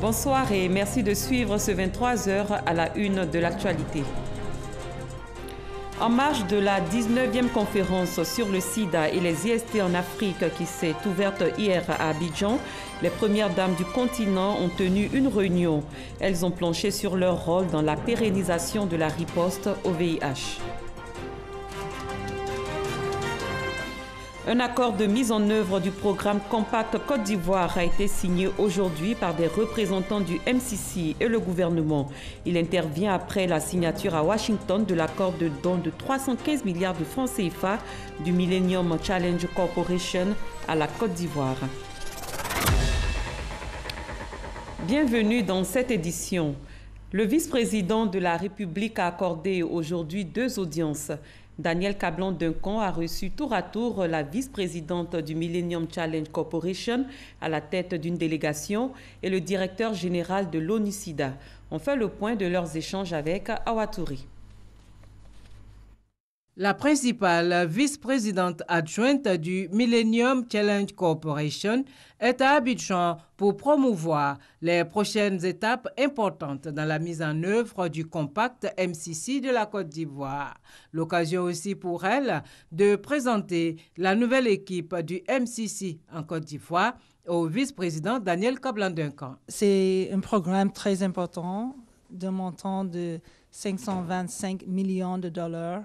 Bonsoir et merci de suivre ce 23h à la une de l'actualité. En marge de la 19e conférence sur le sida et les IST en Afrique qui s'est ouverte hier à Abidjan, les premières dames du continent ont tenu une réunion. Elles ont planché sur leur rôle dans la pérennisation de la riposte au VIH. Un accord de mise en œuvre du programme Compact Côte d'Ivoire a été signé aujourd'hui par des représentants du MCC et le gouvernement. Il intervient après la signature à Washington de l'accord de don de 315 milliards de francs CFA du Millennium Challenge Corporation à la Côte d'Ivoire. Bienvenue dans cette édition. Le vice-président de la République a accordé aujourd'hui 2 audiences. Daniel Kablan-Duncan a reçu tour à tour la vice-présidente du Millennium Challenge Corporation à la tête d'une délégation et le directeur général de l'ONU-SIDA. On fait le point de leurs échanges avec Awa Touré. La principale vice-présidente adjointe du Millennium Challenge Corporation est à Abidjan pour promouvoir les prochaines étapes importantes dans la mise en œuvre du Compact MCC de la Côte d'Ivoire. L'occasion aussi pour elle de présenter la nouvelle équipe du MCC en Côte d'Ivoire au vice-président Daniel Kablan-Duncan. C'est un programme très important d'un montant de 525 millions de dollars.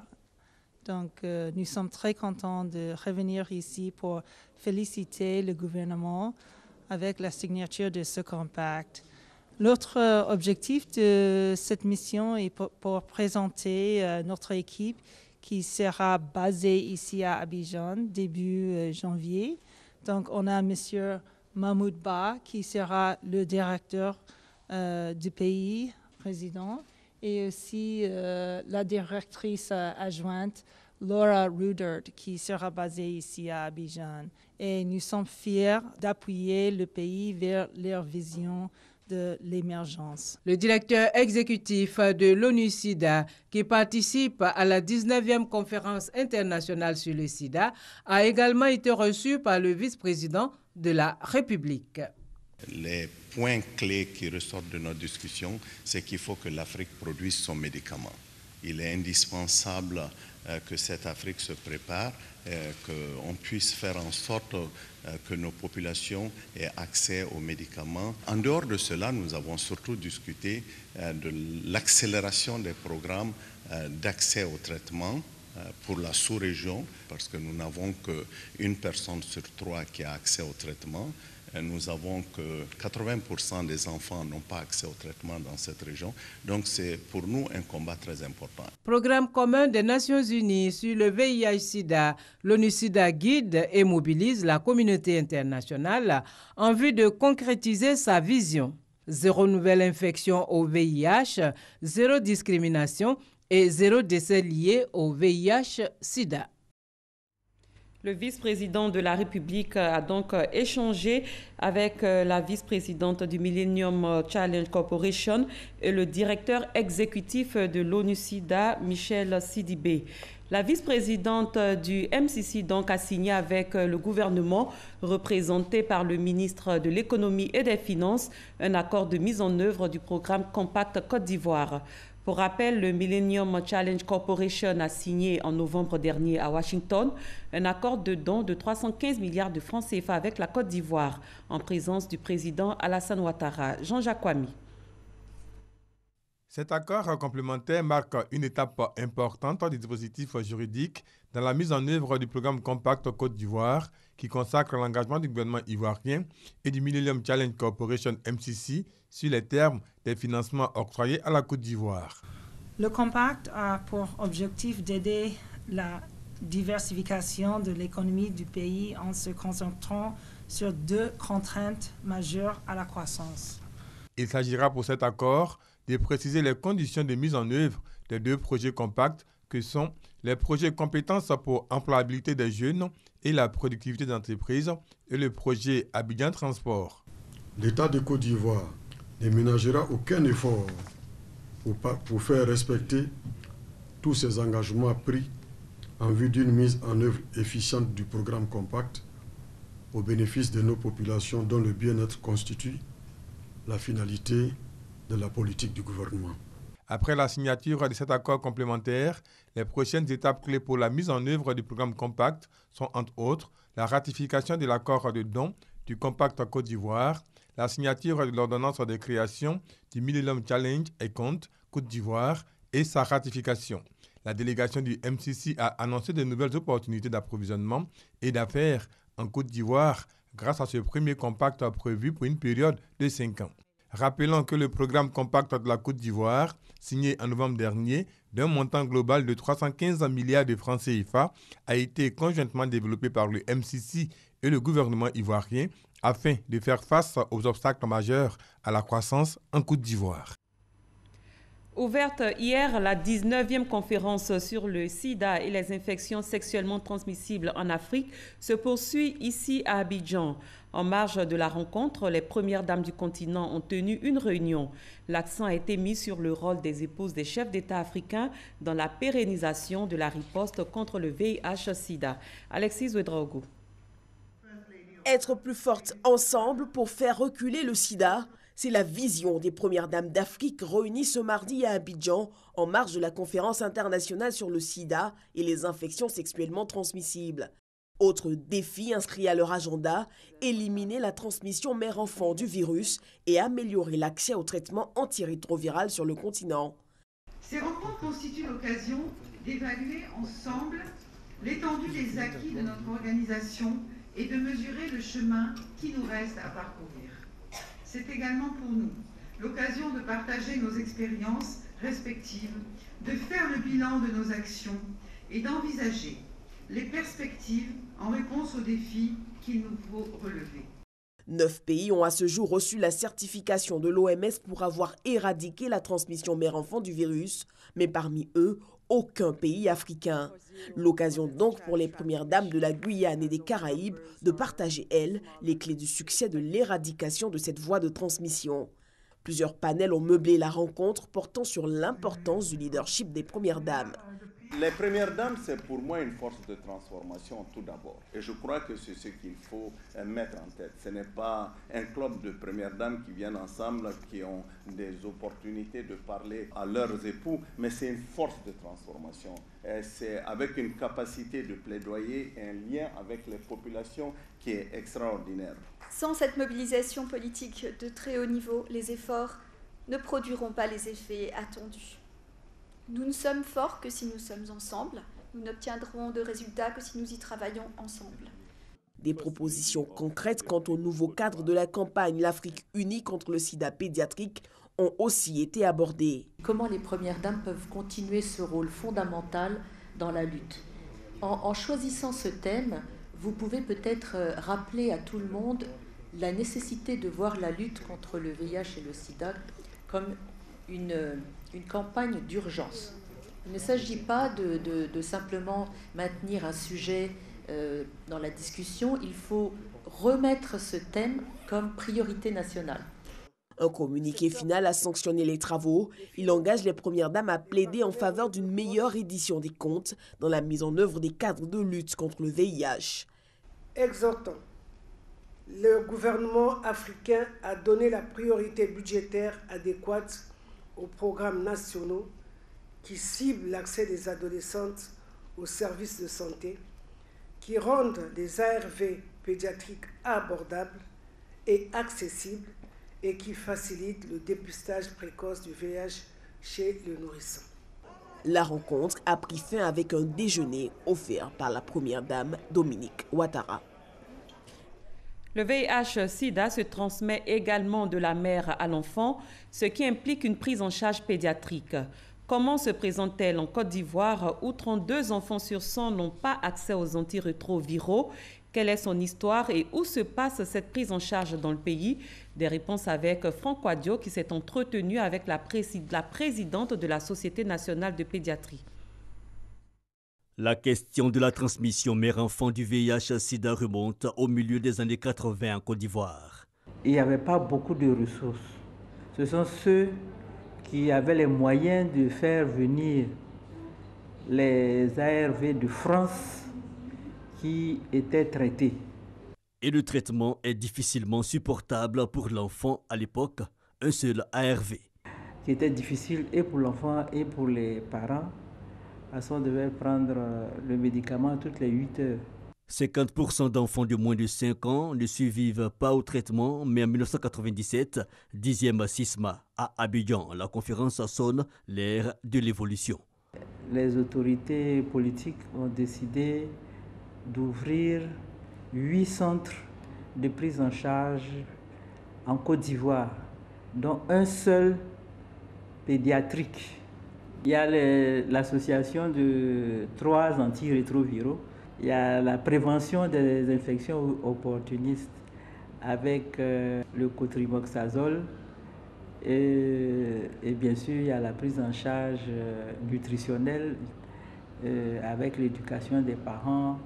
Donc, nous sommes très contents de revenir ici pour féliciter le gouvernement avec la signature de ce compact. L'autre objectif de cette mission est pour présenter notre équipe qui sera basée ici à Abidjan début janvier. Donc, on a M. Mahmoud Ba qui sera le directeur du pays, président, et aussi la directrice adjointe Laura Rudert qui sera basée ici à Abidjan. Et nous sommes fiers d'appuyer le pays vers leur vision de l'émergence. Le directeur exécutif de l'ONU-SIDA qui participe à la 19e conférence internationale sur le sida a également été reçu par le vice-président de la République. Les points clés qui ressortent de notre discussion, c'est qu'il faut que l'Afrique produise son médicament. Il est indispensable que cette Afrique se prépare, qu'on puisse faire en sorte que nos populations aient accès aux médicaments. En dehors de cela, nous avons surtout discuté de l'accélération des programmes d'accès au traitement pour la sous-région, parce que nous n'avons qu'une personne sur 3 qui a accès au traitement. Nous avons que 80% des enfants n'ont pas accès au traitement dans cette région. Donc c'est pour nous un combat très important. Programme commun des Nations Unies sur le VIH-Sida, l'ONU-SIDA guide et mobilise la communauté internationale en vue de concrétiser sa vision. 0 nouvelle infection au VIH, 0 discrimination et 0 décès liés au VIH-Sida. Le vice-président de la République a donc échangé avec la vice-présidente du Millennium Challenge Corporation et le directeur exécutif de l'ONU-SIDA, Michel Sidibé. La vice-présidente du MCC donc a signé avec le gouvernement, représenté par le ministre de l'Économie et des Finances, un accord de mise en œuvre du programme Compact Côte d'Ivoire. Pour rappel, le Millennium Challenge Corporation a signé en novembre dernier à Washington un accord de don de 315 milliards de francs CFA avec la Côte d'Ivoire en présence du président Alassane Ouattara. Jean-Jacques Kwame. Cet accord complémentaire marque une étape importante du dispositif juridique dans la mise en œuvre du programme Compact Côte d'Ivoire qui consacre l'engagement du gouvernement ivoirien et du Millennium Challenge Corporation MCC sur les termes des financements octroyés à la Côte d'Ivoire. Le Compact a pour objectif d'aider la diversification de l'économie du pays en se concentrant sur 2 contraintes majeures à la croissance. Il s'agira pour cet accord de préciser les conditions de mise en œuvre des 2 projets compacts que sont les projets compétences pour employabilité des jeunes et la productivité des entreprises et le projet Abidjan Transport. L'État de Côte d'Ivoire ne ménagera aucun effort pour faire respecter tous ces engagements pris en vue d'une mise en œuvre efficiente du programme Compact au bénéfice de nos populations dont le bien-être constitue la finalité de la politique du gouvernement. Après la signature de cet accord complémentaire, les prochaines étapes clés pour la mise en œuvre du programme Compact sont entre autres la ratification de l'accord de don du Compact Côte d'Ivoire, la signature de l'ordonnance de création du Millennium Challenge et Compte Côte d'Ivoire et sa ratification. La délégation du MCC a annoncé de nouvelles opportunités d'approvisionnement et d'affaires en Côte d'Ivoire grâce à ce premier compact prévu pour une période de 5 ans. Rappelons que le programme Compact de la Côte d'Ivoire, signé en novembre dernier, d'un montant global de 315 milliards de francs CFA, a été conjointement développé par le MCC et le gouvernement ivoirien afin de faire face aux obstacles majeurs à la croissance en Côte d'Ivoire. Ouverte hier, la 19e conférence sur le sida et les infections sexuellement transmissibles en Afrique se poursuit ici à Abidjan. En marge de la rencontre, les premières dames du continent ont tenu une réunion. L'accent a été mis sur le rôle des épouses des chefs d'État africains dans la pérennisation de la riposte contre le VIH-Sida. Alexis Ouedraogo. Être plus fortes ensemble pour faire reculer le sida, c'est la vision des premières dames d'Afrique réunies ce mardi à Abidjan en marge de la conférence internationale sur le sida et les infections sexuellement transmissibles. Autre défi inscrit à leur agenda, éliminer la transmission mère-enfant du virus et améliorer l'accès au traitement antirétroviral sur le continent. Ces rencontres constituent l'occasion d'évaluer ensemble l'étendue des acquis de notre organisation et de mesurer le chemin qui nous reste à parcourir. C'est également pour nous l'occasion de partager nos expériences respectives, de faire le bilan de nos actions et d'envisager les perspectives en réponse aux défis qu'il nous faut relever. 9 pays ont à ce jour reçu la certification de l'OMS pour avoir éradiqué la transmission mère-enfant du virus, mais parmi eux, aucun pays africain. L'occasion donc pour les premières dames de la Guyane et des Caraïbes de partager, elles, les clés du succès de l'éradication de cette voie de transmission. Plusieurs panels ont meublé la rencontre portant sur l'importance du leadership des premières dames. Les premières dames, c'est pour moi une force de transformation tout d'abord. Et je crois que c'est ce qu'il faut mettre en tête. Ce n'est pas un club de premières dames qui viennent ensemble, qui ont des opportunités de parler à leurs époux, mais c'est une force de transformation. C'est avec une capacité de plaidoyer, un lien avec les populations qui est extraordinaire. Sans cette mobilisation politique de très haut niveau, les efforts ne produiront pas les effets attendus. Nous ne sommes forts que si nous sommes ensemble. Nous n'obtiendrons de résultats que si nous y travaillons ensemble. Des propositions concrètes quant au nouveau cadre de la campagne L'Afrique unie contre le sida pédiatrique ont aussi été abordées. Comment les premières dames peuvent continuer ce rôle fondamental dans la lutte. En choisissant ce thème, vous pouvez peut-être rappeler à tout le monde la nécessité de voir la lutte contre le VIH et le sida comme une campagne d'urgence. Il ne s'agit pas de simplement maintenir un sujet dans la discussion, il faut remettre ce thème comme priorité nationale. Un communiqué final a sanctionné les travaux. Il engage les premières dames à plaider en faveur d'une meilleure édition des comptes dans la mise en œuvre des cadres de lutte contre le VIH. Exhortons le gouvernement africain à donner la priorité budgétaire adéquate aux programmes nationaux qui ciblent l'accès des adolescentes aux services de santé, qui rendent des ARV pédiatriques abordables et accessibles et qui facilitent le dépistage précoce du VIH chez le nourrisson. La rencontre a pris fin avec un déjeuner offert par la première dame Dominique Ouattara. Le VIH-Sida se transmet également de la mère à l'enfant, ce qui implique une prise en charge pédiatrique. Comment se présente-t-elle en Côte d'Ivoire où 32 enfants sur 100 n'ont pas accès aux antirétroviraux? Quelle est son histoire et où se passe cette prise en charge dans le pays? Des réponses avec Franck Wadio qui s'est entretenu avec la présidente de la Société nationale de pédiatrie. La question de la transmission mère-enfant du VIH-Sida remonte au milieu des années 80 en Côte d'Ivoire. Il n'y avait pas beaucoup de ressources. Ce sont ceux qui avaient les moyens de faire venir les ARV de France qui étaient traités. Et le traitement est difficilement supportable pour l'enfant à l'époque, un seul ARV. Qui était difficile et pour l'enfant et pour les parents, parce qu'on devait prendre le médicament toutes les 8 heures. 50% d'enfants de moins de 5 ans ne survivent pas au traitement, mais en 1997, 10e SISMA à Abidjan, la conférence sonne l'ère de l'évolution. Les autorités politiques ont décidé d'ouvrir 8 centres de prise en charge en Côte d'Ivoire, dont un seul pédiatrique. Il y a l'association de 3 antirétroviraux. Il y a la prévention des infections opportunistes avec le cotrimoxazole et bien sûr il y a la prise en charge nutritionnelle avec l'éducation des parents.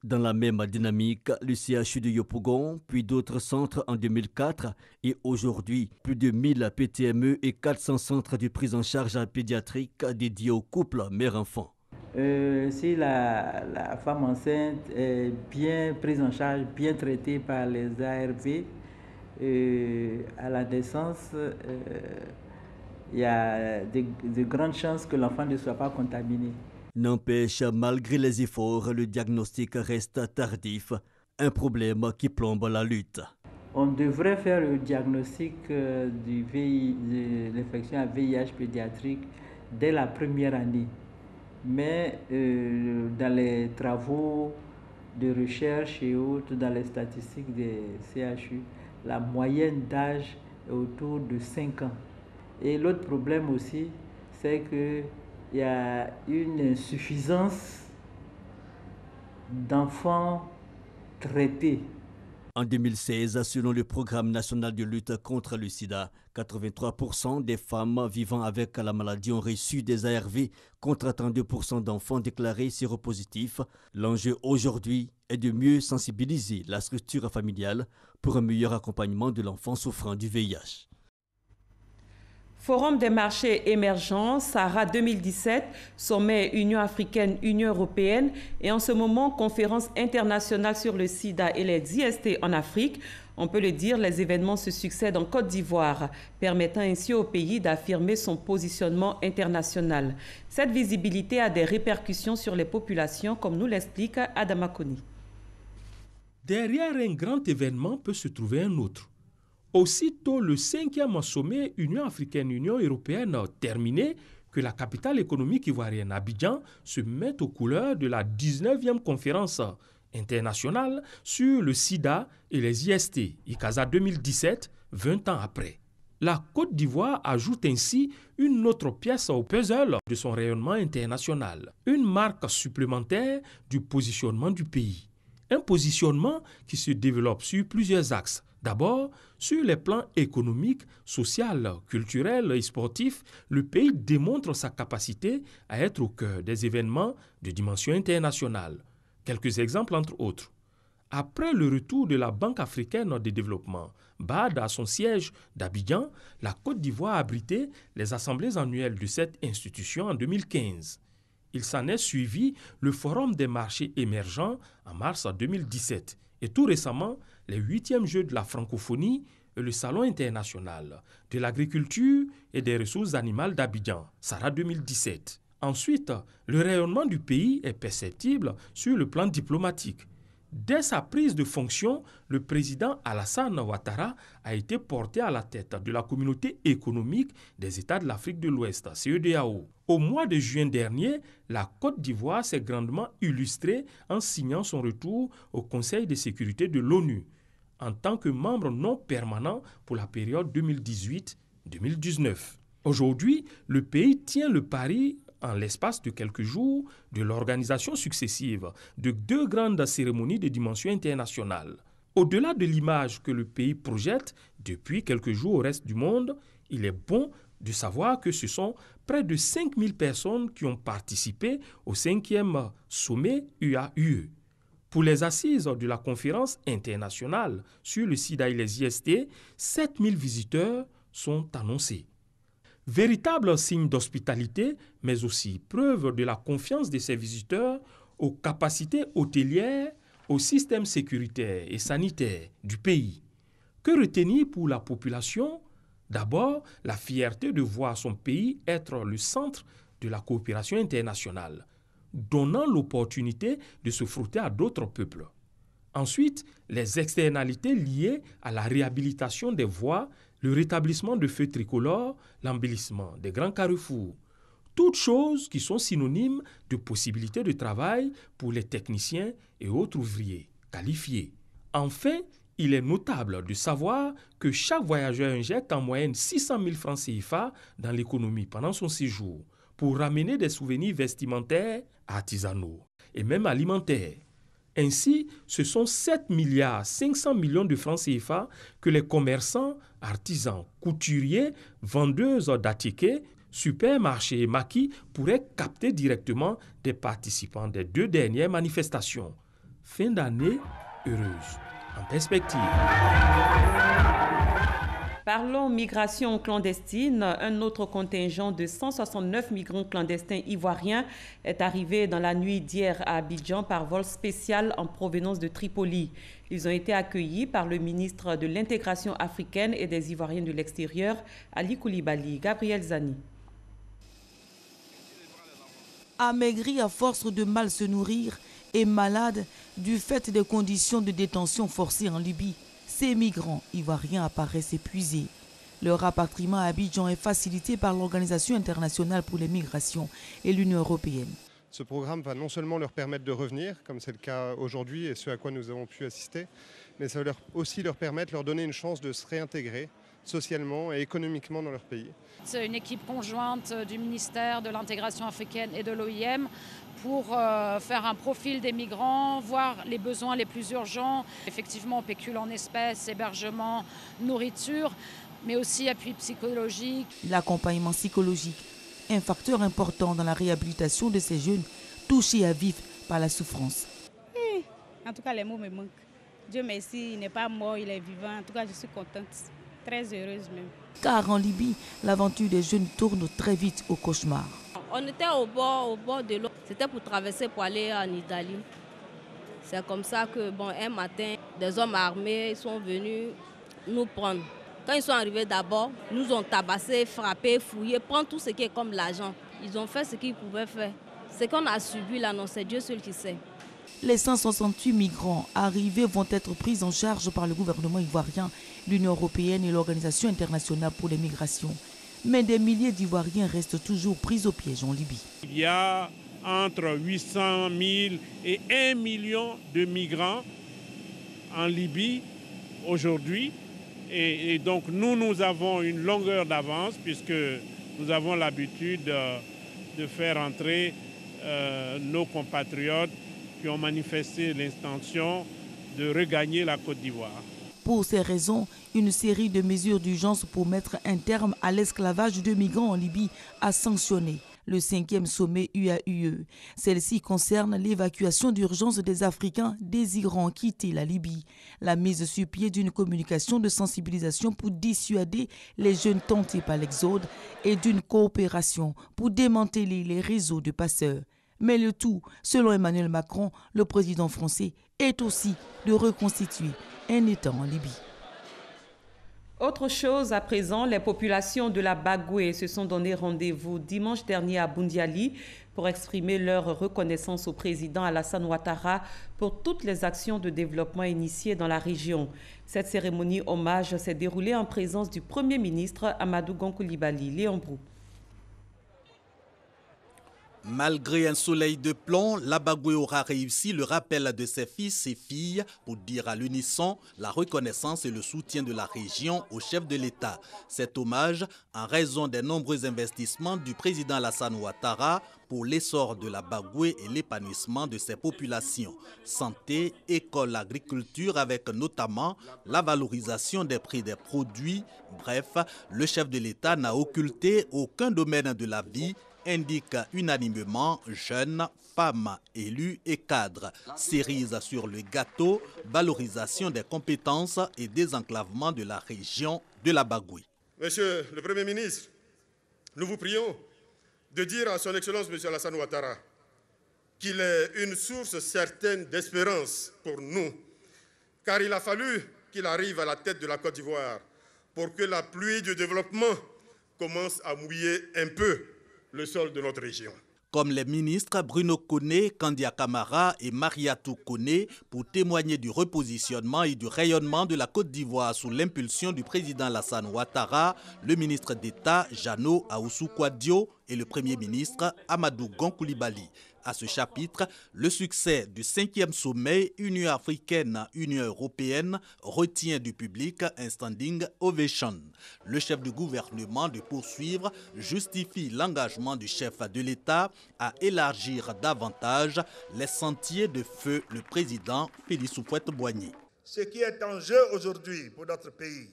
Dans la même dynamique, le CHU de Yopougon, puis d'autres centres en 2004 et aujourd'hui, plus de 1000 PTME et 400 centres de prise en charge pédiatrique dédiés aux couples mère-enfant. Si la femme enceinte est bien prise en charge, bien traitée par les ARV, à la naissance, il y a de grandes chances que l'enfant ne soit pas contaminé. N'empêche, malgré les efforts, le diagnostic reste tardif, un problème qui plombe la lutte. On devrait faire le diagnostic de l'infection à VIH pédiatrique dès la première année. Mais dans les travaux de recherche et autres, dans les statistiques des CHU, la moyenne d'âge est autour de 5 ans. Et l'autre problème aussi, c'est qu'il y a une insuffisance d'enfants traités. En 2016, selon le programme national de lutte contre le sida, 83% des femmes vivant avec la maladie ont reçu des ARV contre 32% d'enfants déclarés séropositifs. L'enjeu aujourd'hui est de mieux sensibiliser la structure familiale pour un meilleur accompagnement de l'enfant souffrant du VIH. Forum des marchés émergents, Sahara 2017, sommet Union africaine-Union européenne et en ce moment, conférence internationale sur le sida et les IST en Afrique. On peut le dire, les événements se succèdent en Côte d'Ivoire, permettant ainsi au pays d'affirmer son positionnement international. Cette visibilité a des répercussions sur les populations, comme nous l'explique Adama Koni. Derrière un grand événement peut se trouver un autre. Aussitôt le 5e sommet Union africaine-Union européenne terminé, que la capitale économique ivoirienne Abidjan se met aux couleurs de la 19e conférence internationale sur le sida et les IST, ICASA 2017, 20 ans après. La Côte d'Ivoire ajoute ainsi une autre pièce au puzzle de son rayonnement international, une marque supplémentaire du positionnement du pays. Un positionnement qui se développe sur plusieurs axes. D'abord, sur les plans économiques, social, culturel et sportif, le pays démontre sa capacité à être au cœur des événements de dimension internationale. Quelques exemples entre autres. Après le retour de la Banque africaine de développement, BAD, à son siège d'Abidjan, la Côte d'Ivoire a abrité les assemblées annuelles de cette institution en 2015. Il s'en est suivi le Forum des marchés émergents en mars 2017 et tout récemment les 8e Jeux de la francophonie et le Salon international de l'agriculture et des ressources animales d'Abidjan, Sahara 2017. Ensuite, le rayonnement du pays est perceptible sur le plan diplomatique. Dès sa prise de fonction, le président Alassane Ouattara a été porté à la tête de la communauté économique des États de l'Afrique de l'Ouest, CEDEAO. Au mois de juin dernier, la Côte d'Ivoire s'est grandement illustrée en signant son retour au Conseil de sécurité de l'ONU en tant que membre non permanent pour la période 2018-2019. Aujourd'hui, le pays tient le pari en l'espace de quelques jours de l'organisation successive de 2 grandes cérémonies de dimension internationale. Au-delà de l'image que le pays projette depuis quelques jours au reste du monde, il est bon de savoir que ce sont près de 5000 personnes qui ont participé au 5e sommet UAUE. Pour les assises de la conférence internationale sur le sida et les IST, 7000 visiteurs sont annoncés. Véritable signe d'hospitalité, mais aussi preuve de la confiance de ces visiteurs aux capacités hôtelières, au système sécuritaire et sanitaire du pays. Que retenir pour la population? D'abord, la fierté de voir son pays être le centre de la coopération internationale, donnant l'opportunité de se frotter à d'autres peuples. Ensuite, les externalités liées à la réhabilitation des voies, le rétablissement de feux tricolores, l'embellissement des grands carrefours. Toutes choses qui sont synonymes de possibilités de travail pour les techniciens et autres ouvriers qualifiés. Enfin, il est notable de savoir que chaque voyageur injecte en moyenne 600 000 francs CFA dans l'économie pendant son séjour pour ramener des souvenirs vestimentaires, artisanaux et même alimentaires. Ainsi, ce sont 7 milliards 500 millions de francs CFA que les commerçants, artisans, couturiers, vendeuses d'articles, supermarchés et maquis pourraient capter directement des participants des 2 dernières manifestations. Fin d'année heureuse en perspective. Parlons migration clandestine. Un autre contingent de 169 migrants clandestins ivoiriens est arrivé dans la nuit d'hier à Abidjan par vol spécial en provenance de Tripoli. Ils ont été accueillis par le ministre de l'Intégration africaine et des Ivoiriens de l'extérieur, Ali Koulibaly. Gabriel Zani. Amaigris à force de mal se nourrir et malades du fait des conditions de détention forcées en Libye, ces migrants ivoiriens apparaissent épuisés. Leur rapatriement à Abidjan est facilité par l'Organisation internationale pour les migrations et l'Union européenne. Ce programme va non seulement leur permettre de revenir, comme c'est le cas aujourd'hui et ce à quoi nous avons pu assister, mais ça va aussi leur permettre, leur donner une chance de se réintégrer socialement et économiquement dans leur pays. C'est une équipe conjointe du ministère de l'Intégration africaine et de l'OIM pour faire un profil des migrants, voir les besoins les plus urgents. Effectivement, pécule en espèces, hébergement, nourriture, mais aussi appui psychologique. L'accompagnement psychologique, un facteur important dans la réhabilitation de ces jeunes touchés à vif par la souffrance. En tout cas, les mots me manquent. Dieu merci, il n'est pas mort, il est vivant. En tout cas, je suis contente, très heureuse même. Car en Libye, l'aventure des jeunes tourne très vite au cauchemar. On était au bord de l'eau. C'était pour traverser pour aller en Italie. C'est comme ça que, un matin, des hommes armés sont venus nous prendre. Quand ils sont arrivés d'abord, nous ont tabassé, frappé, fouillé, prendre tout ce qui est comme l'argent. Ils ont fait ce qu'ils pouvaient faire. Ce qu'on a subi là, non, c'est Dieu seul qui sait. Les 168 migrants arrivés vont être pris en charge par le gouvernement ivoirien, l'Union européenne et l'Organisation internationale pour les migrations. Mais des milliers d'Ivoiriens restent toujours pris au piège en Libye. Il y a entre 800 000 et 1 million de migrants en Libye aujourd'hui. Et donc nous avons une longueur d'avance puisque nous avons l'habitude de faire entrer nos compatriotes qui ont manifesté l'intention de regagner la Côte d'Ivoire. Pour ces raisons, une série de mesures d'urgence pour mettre un terme à l'esclavage de migrants en Libye a sanctionné le 5e sommet UAUE. Celle-ci concerne l'évacuation d'urgence des Africains désirant quitter la Libye, la mise sur pied d'une communication de sensibilisation pour dissuader les jeunes tentés par l'exode et d'une coopération pour démanteler les réseaux de passeurs. Mais le tout, selon Emmanuel Macron, le président français, est aussi de reconstituer un État en Libye. Autre chose à présent, les populations de la Bagoué se sont donné rendez-vous dimanche dernier à Boundiali pour exprimer leur reconnaissance au président Alassane Ouattara pour toutes les actions de développement initiées dans la région. Cette cérémonie hommage s'est déroulée en présence du Premier ministre Amadou Gon Coulibaly. Léon Brou. Malgré un soleil de plomb, la Bagoué aura réussi le rappel de ses fils et filles pour dire à l'unisson la reconnaissance et le soutien de la région au chef de l'État. Cet hommage en raison des nombreux investissements du président Alassane Ouattara pour l'essor de la Bagoué et l'épanouissement de ses populations. Santé, école, agriculture avec notamment la valorisation des prix des produits. Bref, le chef de l'État n'a occulté aucun domaine de la vie, indique unanimement jeunes, femmes, élus et cadres. Cerise sur le gâteau, valorisation des compétences et désenclavement de la région de la Bagoué. Monsieur le Premier ministre, nous vous prions de dire à son Excellence M. Alassane Ouattara qu'il est une source certaine d'espérance pour nous, car il a fallu qu'il arrive à la tête de la Côte d'Ivoire pour que la pluie du développement commence à mouiller un peu le sol de notre région. Comme les ministres Bruno Koné, Kandia Camara et Mariatou Koné pour témoigner du repositionnement et du rayonnement de la Côte d'Ivoire sous l'impulsion du président Alassane Ouattara, le ministre d'État Jano Aoussou Kouadio et le premier ministre Amadou Gon Coulibaly. À ce chapitre, le succès du 5e sommet Union africaine-Union européenne retient du public un standing ovation. Le chef du gouvernement de poursuivre justifie l'engagement du chef de l'État à élargir davantage les sentiers de feu le président Félix Houphouët-Boigny. Ce qui est en jeu aujourd'hui pour notre pays,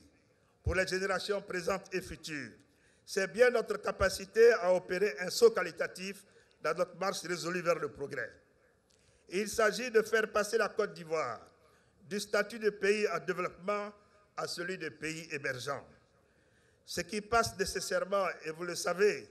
pour les générations présentes et futures, c'est bien notre capacité à opérer un saut qualitatif dans notre marche résolue vers le progrès. Il s'agit de faire passer la Côte d'Ivoire du statut de pays en développement à celui de pays émergent. Ce qui passe nécessairement, et vous le savez,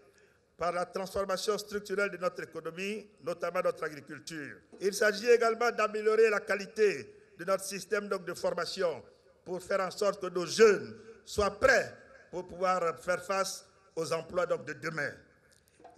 par la transformation structurelle de notre économie, notamment notre agriculture. Il s'agit également d'améliorer la qualité de notre système de formation pour faire en sorte que nos jeunes soient prêts pour pouvoir faire face aux emplois de demain.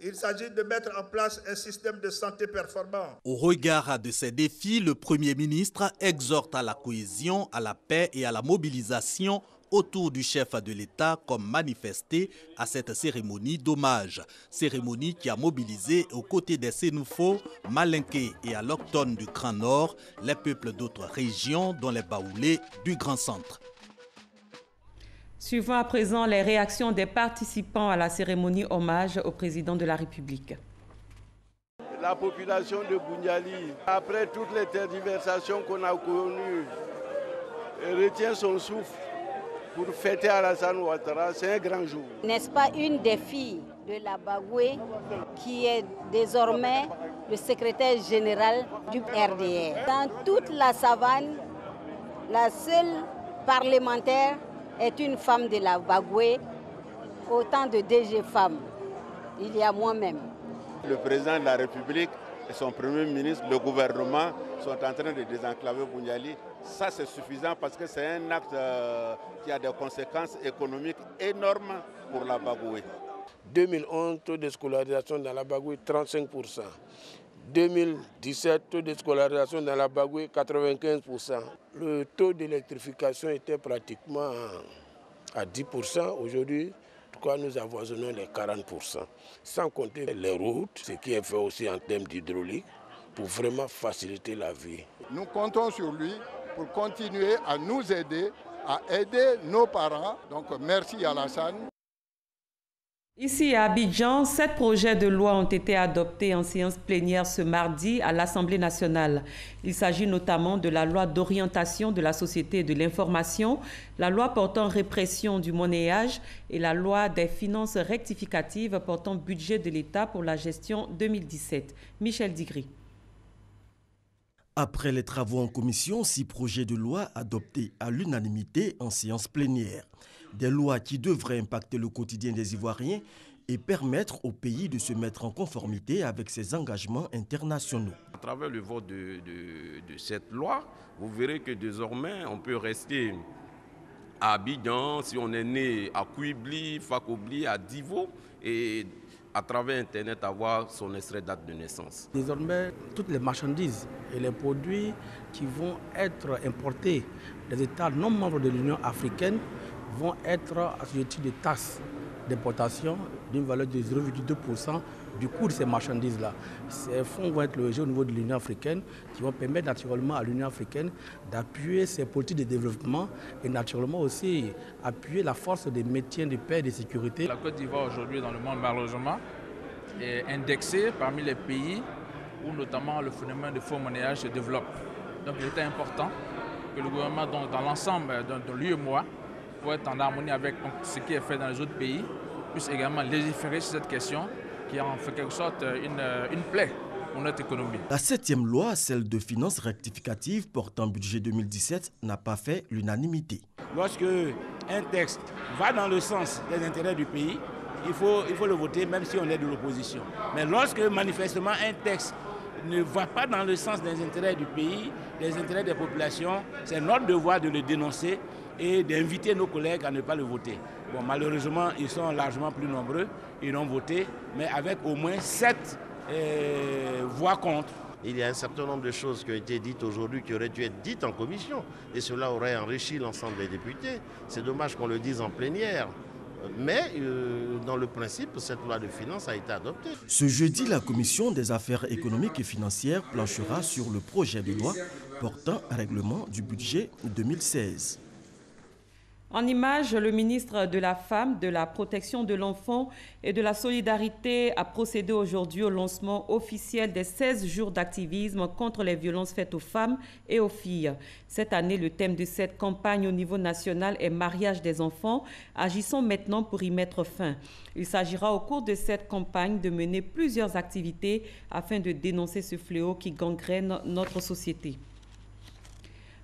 Il s'agit de mettre en place un système de santé performant. Au regard de ces défis, le Premier ministre exhorte à la cohésion, à la paix et à la mobilisation autour du chef de l'État comme manifesté à cette cérémonie d'hommage. Cérémonie qui a mobilisé aux côtés des Sénoufos, Malinké et allochtones du Grand Nord, les peuples d'autres régions dont les Baoulés du Grand Centre. Suivons à présent les réactions des participants à la cérémonie hommage au président de la République. La population de Bouniali, après toutes les tergiversations qu'on a connues, retient son souffle pour fêter Alassane Ouattara. C'est un grand jour. N'est-ce pas une des filles de la Bagoué qui est désormais le secrétaire général du RDR? Dans toute la savane, la seule parlementaire est une femme de la Bagoué, autant de DG femmes. Il y a moi-même. Le président de la République et son premier ministre, le gouvernement, sont en train de désenclaver Bouniali. Ça, c'est suffisant parce que c'est un acte qui a des conséquences économiques énormes pour la Bagoué. 2011, taux de scolarisation dans la Bagoué, 35%. 2017, taux de scolarisation dans la Bagoué, 95%. Le taux d'électrification était pratiquement à 10%. Aujourd'hui, nous avoisinons les 40%. Sans compter les routes, ce qui est fait aussi en termes d'hydraulique, pour vraiment faciliter la vie. Nous comptons sur lui pour continuer à nous aider, à aider nos parents. Donc merci Alassane. Ici à Abidjan, 7 projets de loi ont été adoptés en séance plénière ce mardi à l'Assemblée nationale. Il s'agit notamment de la loi d'orientation de la société et de l'information, la loi portant répression du monnayage et la loi des finances rectificatives portant budget de l'État pour la gestion 2017. Michel Digri. Après les travaux en commission, 6 projets de loi adoptés à l'unanimité en séance plénière. Des lois qui devraient impacter le quotidien des Ivoiriens et permettre au pays de se mettre en conformité avec ses engagements internationaux. À travers le vote de cette loi, vous verrez que désormais, on peut rester à Abidjan, si on est né à Kouibli, Fakobli, à Divo, et à travers Internet avoir son extrait de date de naissance. Désormais, toutes les marchandises et les produits qui vont être importés des États non membres de l'Union africaine vont être assujettis de taxes d'importation d'une valeur de 0,2% du coût de ces marchandises-là. Ces fonds vont être logés au niveau de l'Union africaine qui vont permettre naturellement à l'Union africaine d'appuyer ses politiques de développement et naturellement aussi appuyer la force des maintien de paix et de sécurité. La Côte d'Ivoire aujourd'hui dans le monde malheureusement est indexée parmi les pays où notamment le phénomène de faux monnayage se développe. Donc il était important que le gouvernement dans l'ensemble de l'UEMOA pour être en harmonie avec ce qui est fait dans les autres pays, puisse également légiférer sur cette question qui est en quelque sorte une plaie pour notre économie. La 7e loi, celle de finances rectificatives portant budget 2017, n'a pas fait l'unanimité. Lorsque un texte va dans le sens des intérêts du pays, il faut le voter même si on est de l'opposition. Mais lorsque manifestement un texte ne va pas dans le sens des intérêts du pays, des intérêts des populations, c'est notre devoir de le dénoncer et d'inviter nos collègues à ne pas le voter. Bon, malheureusement, ils sont largement plus nombreux, ils l'ont voté, mais avec au moins 7 voix contre. Il y a un certain nombre de choses qui ont été dites aujourd'hui qui auraient dû être dites en commission et cela aurait enrichi l'ensemble des députés. C'est dommage qu'on le dise en plénière. Mais dans le principe, cette loi de finances a été adoptée. Ce jeudi, la Commission des affaires économiques et financières planchera sur le projet de loi portant règlement du budget 2016. En image, le ministre de la Femme, de la Protection de l'Enfant et de la Solidarité a procédé aujourd'hui au lancement officiel des 16 jours d'activisme contre les violences faites aux femmes et aux filles. Cette année, le thème de cette campagne au niveau national est « Mariage des enfants ». Agissons maintenant pour y mettre fin. Il s'agira au cours de cette campagne de mener plusieurs activités afin de dénoncer ce fléau qui gangrène notre société.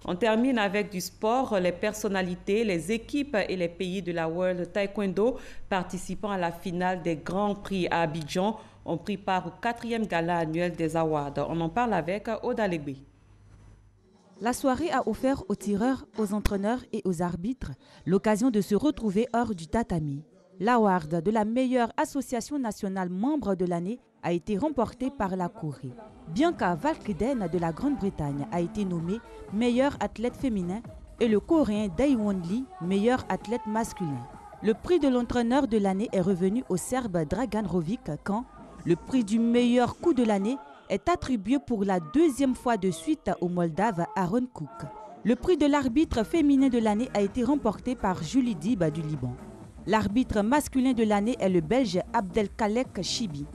On termine avec du sport. Les personnalités, les équipes et les pays de la World Taekwondo participant à la finale des Grands Prix à Abidjan ont pris part au 4e gala annuel des Awards. On en parle avec Oda Lébé. La soirée a offert aux tireurs, aux entraîneurs et aux arbitres l'occasion de se retrouver hors du tatami. L'award de la meilleure association nationale membre de l'année a été remporté par la Corée. Bianca Valkden de la Grande-Bretagne a été nommée meilleure athlète féminin et le Coréen Daewon Lee meilleur athlète masculin. Le prix de l'entraîneur de l'année est revenu au Serbe Dragan Rovic quand le prix du meilleur coup de l'année est attribué pour la 2e fois de suite au Moldave Aaron Cook. Le prix de l'arbitre féminin de l'année a été remporté par Julie Dib du Liban. L'arbitre masculin de l'année est le Belge Abdelkalek Chibi.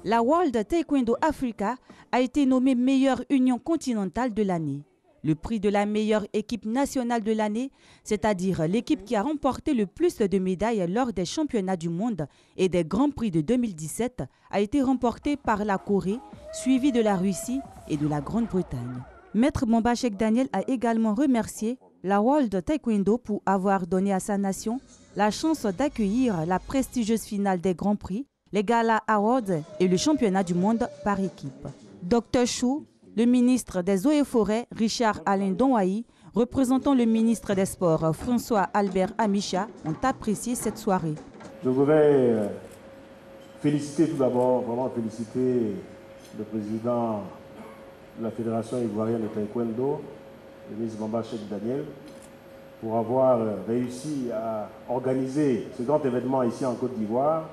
La World Taekwondo Africa a été nommée meilleure union continentale de l'année. Le prix de la meilleure équipe nationale de l'année, c'est-à-dire l'équipe qui a remporté le plus de médailles lors des championnats du monde et des Grands Prix de 2017, a été remporté par la Corée, suivie de la Russie et de la Grande-Bretagne. Maître Bombachek Daniel a également remercié la World Taekwondo pour avoir donné à sa nation la chance d'accueillir la prestigieuse finale des Grands Prix, les Gala Awards et le championnat du monde par équipe. Dr Chou, le ministre des Eaux et Forêts, Richard Alain Donwahi, représentant le ministre des Sports, François Albert Amicha, ont apprécié cette soirée. Je voudrais féliciter tout d'abord, vraiment féliciter le président de la Fédération ivoirienne de taekwondo, le ministre Bombachek Daniel, pour avoir réussi à organiser ce grand événement ici en Côte d'Ivoire.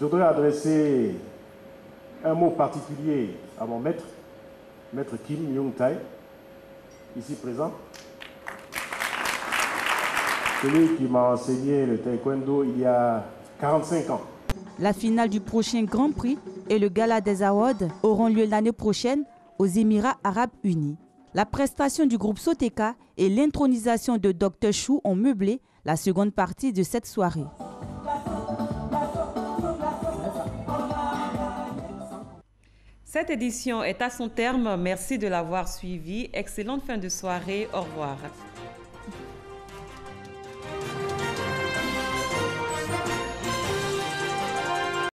Je voudrais adresser un mot particulier à mon maître, Maître Kim Young-tae, ici présent. Celui qui m'a enseigné le taekwondo il y a 45 ans. La finale du prochain Grand Prix et le Gala des Awards auront lieu l'année prochaine aux Émirats Arabes Unis. La prestation du groupe Soteka et l'intronisation de Dr Chou ont meublé la seconde partie de cette soirée. Cette édition est à son terme. Merci de l'avoir suivi. Excellente fin de soirée. Au revoir.